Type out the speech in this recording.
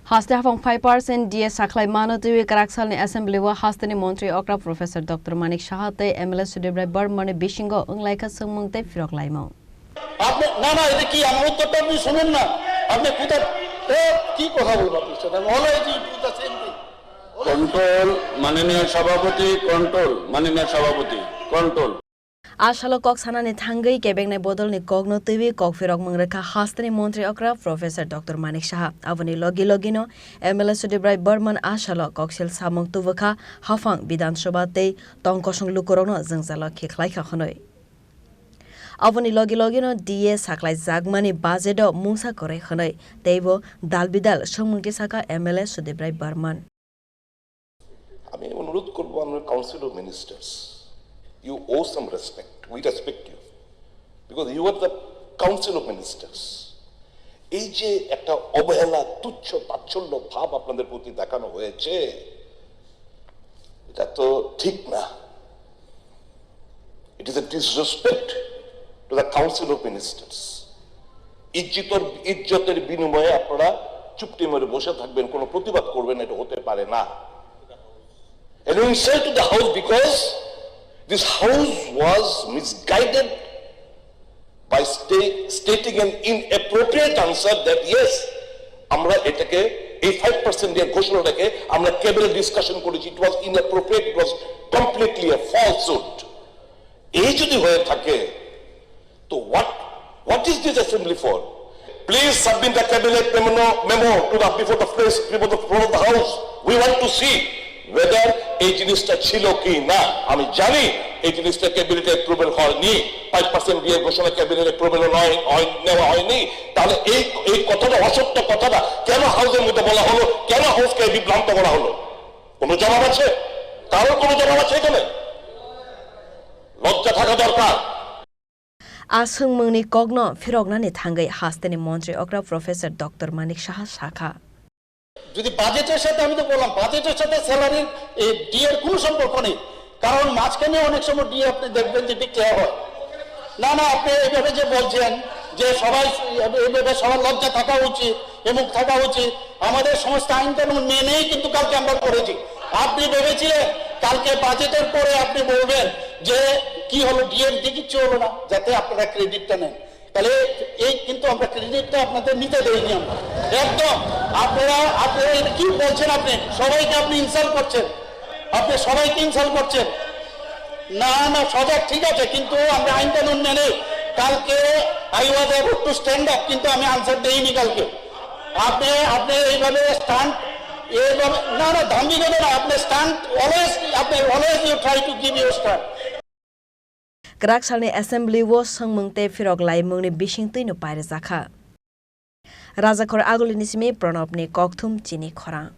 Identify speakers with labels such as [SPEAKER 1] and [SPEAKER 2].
[SPEAKER 1] Haste Haphang 5% DA Sakwlaimani twiwi Kraksal ni Assembly wa Hasteni Mantri Okra Professor Dr. Manik saha te MLA Sudip Roy Barman Bisingo Wnglaikha Swngmung te Phiroklaimung.
[SPEAKER 2] আপনি না না এটা কি আমার উত্তরটা আপনি শুনুন না আপনি কোথা কি কথা বলবো আপনি সেটা always you do the same thing
[SPEAKER 3] control মাননীয় সভাপতি কন্ট্রোল মাননীয় সভাপতি control
[SPEAKER 1] Ashalo Koksakha ni thangai kebeng ni bodol ni kogno twiwi kok Phiroklaimung Hasteni Mantri Okra Professor Dr. Manik saha avani logino MLA Sudip Roy Barman ashalo koksil samung tuvakha Haphang Bidhan Sabha te tongkosung lukorogno jwngjalo Khorang khonoi. Avani logino DA Sakwlaijakmani budgeto mungsa kore khonoi teibo dalbidal Swngmung saka MLA Sudip Roy Barman.
[SPEAKER 4] আমি অনুরোধ করব আমরা council of ministers you owe some respect. We respect you because you are the council of ministers. এই যে একটা অবহেলা তুচ্ছ তাচ্ছল্য ভাব আপনাদের প্রতি দেখানো হয়েছে এটা তো ঠিক না. It is a disrespect to the council of ministers. ইজ্জতের বিনিময়ে আপনারা চুপটি মেরে বসে থাকবেন কোনো প্রতিবাদ করবেন এটা হতে পারে না. And we say to the house because this house was misguided by stating an inappropriate answer that yes, amra etake a 5% দিয়ে ঘোষণাটাকে আমরা ক্যাবিনেট ডিসকাশন করেছি. It was inappropriate, it was completely a falsehood. এই যদি হয়ে থাকে তো what is this assembly for? Please submit the cabinet memo to the before the house. We want to see whether এই জিনিসটা ছিল কি না. আমি জানি এই জিনিসটা ক্যাবিনেট অ্যাপ্রুভাল হয়নি 5% দিয়ে ঘোষণা ক্যাবিনেট অ্যাপ্রুভাল নেওয়া হয়নি. তাহলে এই কথাটা অসত্য কথাটা কেন হাউসের মধ্যে বলা হলো, কেন হাউসকে বিভ্রান্ত করা হলো? কোনো জবাব আছে? কারোর কোনো জবাব আছে এখানে? লজ্জা থাকা দরকার.
[SPEAKER 1] Swngmung ni kogno Phiroklaimung thangai Hasteni Mantri Okra Professor Dr. Manik saha shakha.
[SPEAKER 2] যদি বাজেটের সাথে আমি তো বললাম বাজেটের সাথে স্যালারির এই ডিএর কোনো সম্পর্ক নেই, কারণ মাঝখানে অনেক সময় ডিএ আপনি দেখবেন যে ডিক্লেয়ার হয় না. না আপনি এইভাবে যে বলছেন যে সবাই এইভাবে সবার লজ্জা থাকা উচিত এবং থাকা উচিত, আমাদের সমস্ত আইন কানুন মেনেই কিন্তু কালকে আমরা করেছি. আপনি ভেবেছিলেন কালকে বাজেটের পরে আপনি বলবেন যে কি হলো ডিএর দিয়ে কিচ্ছু হলো না যাতে আপনারা ক্রেডিটটা নেন. তাহলে এই কিন্তু আমরা ক্রেডিটটা আপনাদের নিতে দেইনি আমরা একদম. আপনারা কি বলছেন? আপনি সবাইকে আপনি ইনসাল্ট করছেন, আপনি সবাইকে ইনসাল্ট করছেন. না না সজাগ ঠিক আছে, কিন্তু আমরা আইন কানুন মেনে কালকে I was able to stand up, কিন্তু আমি আনসার দেইনি কালকে. আপনি এইভাবে স্ট্যান্ড এইভাবে না না ধান্দি দেবেন না. আপনি stand always you try to give your stand.
[SPEAKER 1] Kraksal ni Assembly wo Swngmung te Phiroklaimung ni bising tui no paire zakha. Raja Khor aguli ni simi Prof ni kokthum Chini Khorang.